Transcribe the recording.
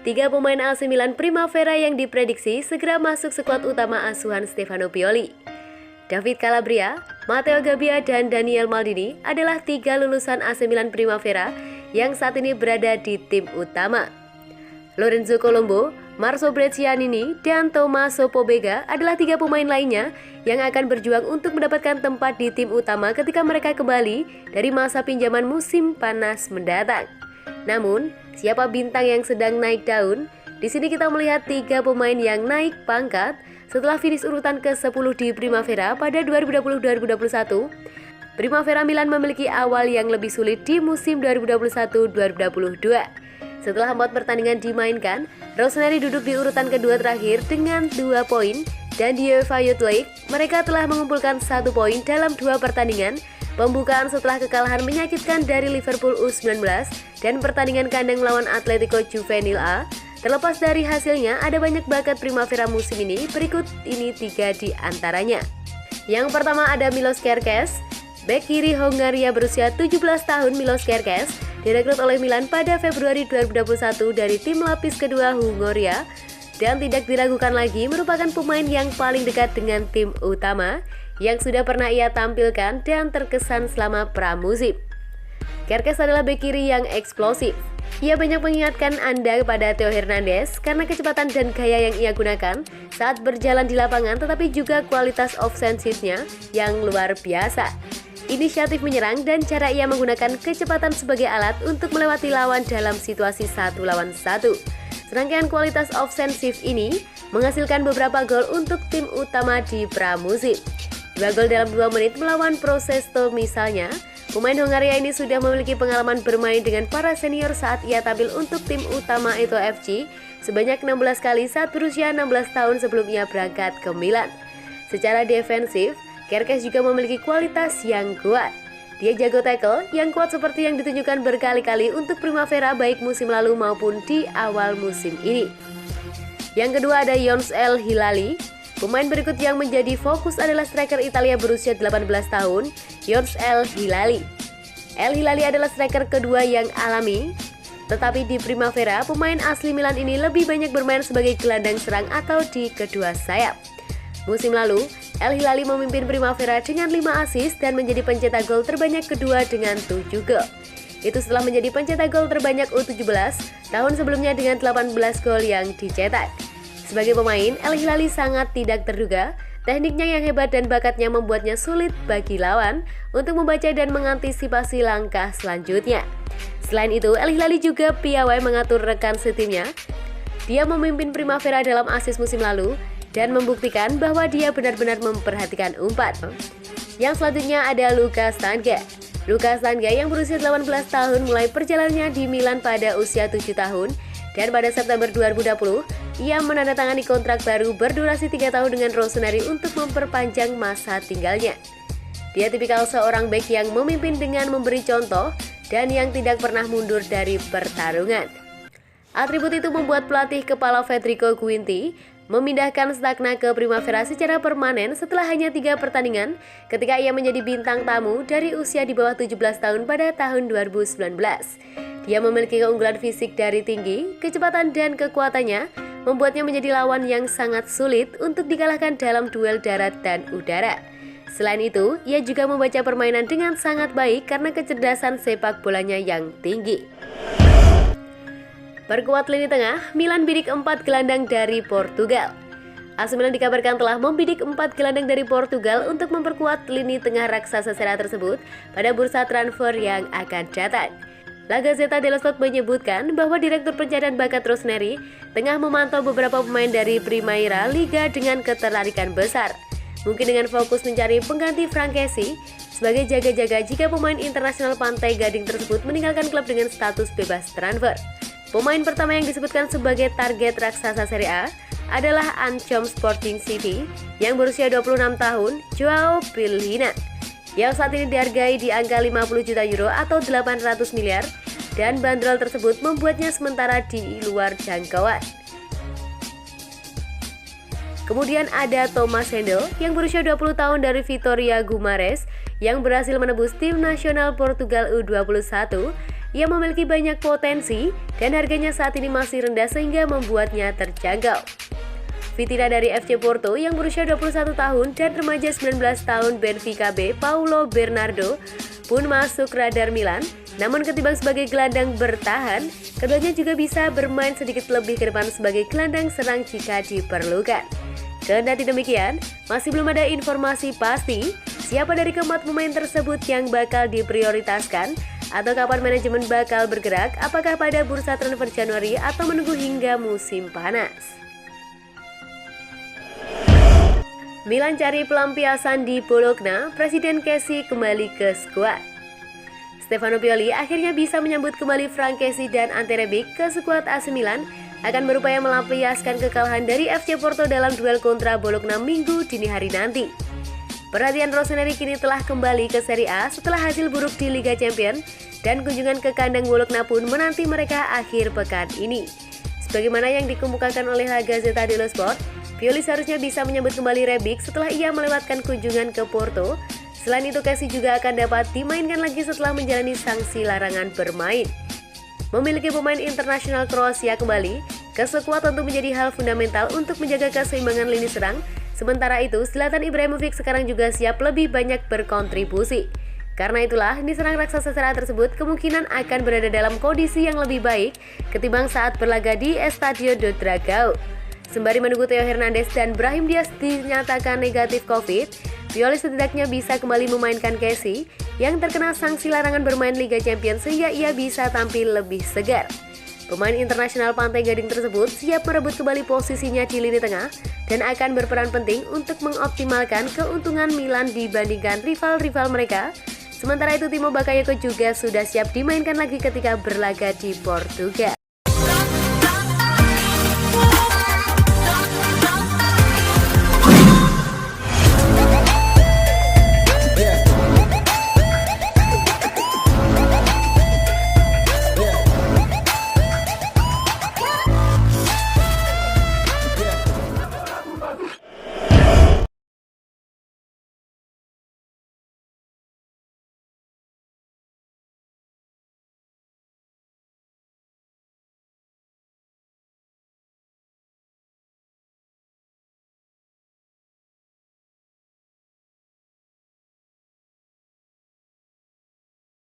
Tiga pemain AC Milan Primavera yang diprediksi segera masuk skuad utama asuhan Stefano Pioli. David Calabria, Matteo Gabbia, dan Daniel Maldini adalah tiga lulusan AC Milan Primavera yang saat ini berada di tim utama. Lorenzo Colombo, Marco Brescianini, dan Tommaso Pobega adalah tiga pemain lainnya yang akan berjuang untuk mendapatkan tempat di tim utama ketika mereka kembali dari masa pinjaman musim panas mendatang. Namun, siapa bintang yang sedang naik daun? Di sini kita melihat tiga pemain yang naik pangkat setelah finish urutan ke-10 di Primavera pada 2020-2021. Primavera Milan memiliki awal yang lebih sulit di musim 2021-2022. Setelah 4 pertandingan dimainkan, Rossoneri duduk di urutan kedua terakhir dengan 2 poin, dan di UEFA Youth League, mereka telah mengumpulkan 1 poin dalam 2 pertandingan pembukaan setelah kekalahan menyakitkan dari Liverpool U19 dan pertandingan kandang melawan Atletico Juvenil A. Terlepas dari hasilnya, ada banyak bakat Primavera musim ini, berikut ini 3 di antaranya. Yang pertama ada Milos Kerkez, bek kiri Hongaria berusia 17 tahun. Milos Kerkez direkrut oleh Milan pada Februari 2021 dari tim lapis kedua Hungaria dan tidak diragukan lagi merupakan pemain yang paling dekat dengan tim utama yang sudah pernah ia tampilkan dan terkesan selama pramusim. Kerkez adalah bek kiri yang eksplosif. Ia banyak mengingatkan Anda kepada Theo Hernandez karena kecepatan dan gaya yang ia gunakan saat berjalan di lapangan, tetapi juga kualitas offensive-nya yang luar biasa. Inisiatif menyerang dan cara ia menggunakan kecepatan sebagai alat untuk melewati lawan dalam situasi 1 lawan 1. Serangkaian kualitas offensif ini menghasilkan beberapa gol untuk tim utama di pramusim. 2 gol dalam 2 menit melawan Prosesto misalnya. Pemain Hongaria ini sudah memiliki pengalaman bermain dengan para senior saat ia tampil untuk tim utama Eto'o FC sebanyak 16 kali saat berusia 16 tahun sebelum ia berangkat ke Milan. Secara defensif, Kerkez juga memiliki kualitas yang kuat. Dia jago tackle yang kuat seperti yang ditunjukkan berkali-kali untuk Primavera baik musim lalu maupun di awal musim ini. Yang kedua ada Younes El Hilali. Pemain berikut yang menjadi fokus adalah striker Italia berusia 18 tahun, Younes El Hilali. El Hilali adalah striker kedua yang alami, tetapi di Primavera, pemain asli Milan ini lebih banyak bermain sebagai gelandang serang atau di kedua sayap. Musim lalu, El Hilali memimpin Primavera dengan 5 assist dan menjadi pencetak gol terbanyak kedua dengan 7 gol. Itu setelah menjadi pencetak gol terbanyak U17 tahun sebelumnya dengan 18 gol yang dicetak. Sebagai pemain, El Hilali sangat tidak terduga. Tekniknya yang hebat dan bakatnya membuatnya sulit bagi lawan untuk membaca dan mengantisipasi langkah selanjutnya. Selain itu, El Hilali juga piawai mengatur rekan setimnya. Dia memimpin Primavera dalam assist musim lalu dan membuktikan bahwa dia benar-benar memperhatikan umpan. Yang selanjutnya ada Luca Stanga. Luca Stanga yang berusia 18 tahun mulai perjalanannya di Milan pada usia 7 tahun dan pada September 2020 ia menandatangani kontrak baru berdurasi 3 tahun dengan Rossoneri untuk memperpanjang masa tinggalnya. Dia tipikal seorang bek yang memimpin dengan memberi contoh dan yang tidak pernah mundur dari pertarungan. Atribut itu membuat pelatih kepala Federico Guinti memindahkan Stanga ke Primavera secara permanen setelah hanya 3 pertandingan ketika ia menjadi bintang tamu dari usia di bawah 17 tahun pada tahun 2019. Dia memiliki keunggulan fisik dari tinggi, kecepatan dan kekuatannya membuatnya menjadi lawan yang sangat sulit untuk dikalahkan dalam duel darat dan udara. Selain itu, ia juga membaca permainan dengan sangat baik karena kecerdasan sepak bolanya yang tinggi. Perkuat lini tengah, Milan bidik 4 gelandang dari Portugal. AC Milan dikabarkan telah membidik 4 gelandang dari Portugal untuk memperkuat lini tengah raksasa Serie A tersebut pada bursa transfer yang akan datang. La Gazzetta dello Sport menyebutkan bahwa Direktur Pencarian Bakat Rossoneri tengah memantau beberapa pemain dari Primeira Liga dengan ketertarikan besar. Mungkin dengan fokus mencari pengganti Franck Kessie sebagai jaga-jaga jika pemain internasional Pantai Gading tersebut meninggalkan klub dengan status bebas transfer. Pemain pertama yang disebutkan sebagai target raksasa Serie A adalah Ancom Sporting City yang berusia 26 tahun, Joao Pilhina, yang saat ini dihargai di angka 50 juta euro atau 800 miliar dan bandrol tersebut membuatnya sementara di luar jangkauan. Kemudian ada Thomas Hendel yang berusia 20 tahun dari Vitória Guimarães yang berhasil menembus tim nasional Portugal U21 Ia memiliki banyak potensi dan harganya saat ini masih rendah sehingga membuatnya terjangkau. Fitina dari FC Porto yang berusia 21 tahun dan remaja 19 tahun Benfica B, Paulo Bernardo, pun masuk radar Milan. Namun ketimbang sebagai gelandang bertahan, keduanya juga bisa bermain sedikit lebih ke depan sebagai gelandang serang jika diperlukan. Kendati demikian, masih belum ada informasi pasti siapa dari keempat pemain tersebut yang bakal diprioritaskan atau kapan manajemen bakal bergerak, apakah pada bursa transfer Januari atau menunggu hingga musim panas. Milan cari pelampiasan di Bologna, Presiden Kessie kembali ke skuad. Stefano Pioli akhirnya bisa menyambut kembali Frank Kessie dan Ante Rebic ke skuad AC Milan akan berupaya melampiaskan kekalahan dari FC Porto dalam duel kontra Bologna Minggu dini hari nanti. Perhatian Rossoneri kini telah kembali ke Serie A setelah hasil buruk di Liga Champions dan kunjungan ke kandang Bologna pun menanti mereka akhir pekan ini. Sebagaimana yang dikemukakan oleh La Gazzetta dello Sport, Pioli seharusnya bisa menyambut kembali Rebic setelah ia melewatkan kunjungan ke Porto. Selain itu, Kessie juga akan dapat dimainkan lagi setelah menjalani sanksi larangan bermain. Memiliki pemain internasional Kroasia kembali ke skuad tentu menjadi hal fundamental untuk menjaga keseimbangan lini serang. Sementara itu, Zlatan Ibrahimovic sekarang juga siap lebih banyak berkontribusi. Karena itulah, lini serang raksasa Serie A tersebut kemungkinan akan berada dalam kondisi yang lebih baik ketimbang saat berlaga di Estadio do Dragão. Sembari menunggu Theo Hernandez dan Brahim Diaz dinyatakan negatif COVID, Pioli setidaknya bisa kembali memainkan Kessie yang terkena sanksi larangan bermain Liga Champions sehingga ia bisa tampil lebih segar. Pemain internasional Pantai Gading tersebut siap merebut kembali posisinya di lini tengah dan akan berperan penting untuk mengoptimalkan keuntungan Milan dibandingkan rival-rival mereka. Sementara itu, Timo Bakayoko juga sudah siap dimainkan lagi ketika berlaga di Portugal.